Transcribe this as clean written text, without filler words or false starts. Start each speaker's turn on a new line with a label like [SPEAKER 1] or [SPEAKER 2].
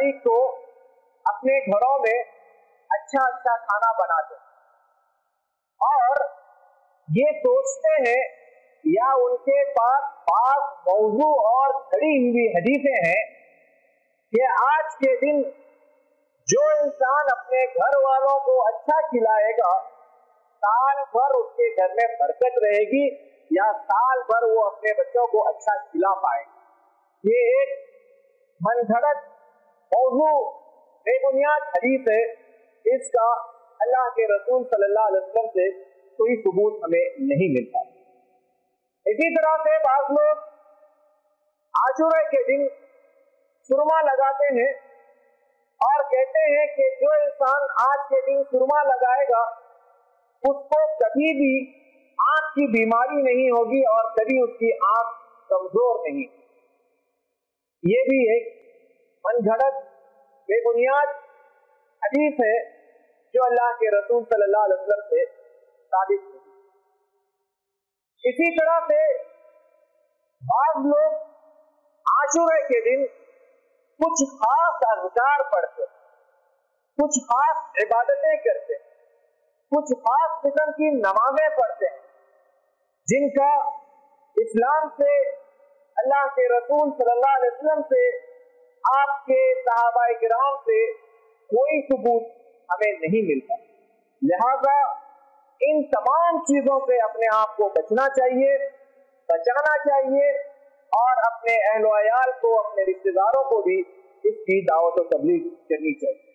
[SPEAKER 1] تاریخ کو اپنے گھروں میں اچھا اچھا کھانا بناتے ہیں اور یہ سوچتے ہیں یا ان کے پاس بعض موضوع اور گھڑی ہوئی حدیثیں ہیں کہ آج کے دن جو انسان اپنے گھر والوں کو اچھا کھلائے گا سال بھر اس کے گھر میں برکت رہے گی یا سال بھر وہ اپنے بچوں کو اچھا کھلا پائے گا۔ یہ ایک من گھڑت موضوع بے بنیاد حدیث ہے، اس کا اللہ کے رسول صلی اللہ علیہ وسلم سے کوئی ثبوت ہمیں نہیں ملتا۔ اسی طرح سے بعض لوگ عاشورہ کے دن سرما لگاتے ہیں اور کہتے ہیں کہ جو انسان آج کے دن سرما لگائے گا اس کو کبھی بھی آنکھ کی بیماری نہیں ہوگی اور کبھی اس کی آنکھ کمزور نہیں۔ یہ بھی ایک من گھڑت بے بنیاد حدیث ہے جو اللہ کے رسول صلی اللہ علیہ وسلم سے ثابت ہے۔ اسی طرح سے بعض لوگ عاشورہ کے دن کچھ خاص اذکار پڑھتے، کچھ خاص عبادتیں کرتے، کچھ خاص قسم کی نمازیں پڑھتے ہیں جن کا اسلام سے، اللہ کے رسول صلی اللہ علیہ وسلم سے، آپ کے صحابہ کرام سے کوئی ثبوت ہمیں نہیں ملتا۔ لہذا ان تمام چیزوں سے اپنے آپ کو بچنا چاہیے، بچانا چاہیے اور اپنے اہل و عیال کو، اپنے رشتہ داروں کو بھی اس کی دعوت و تبلیغ کرنی چاہیے۔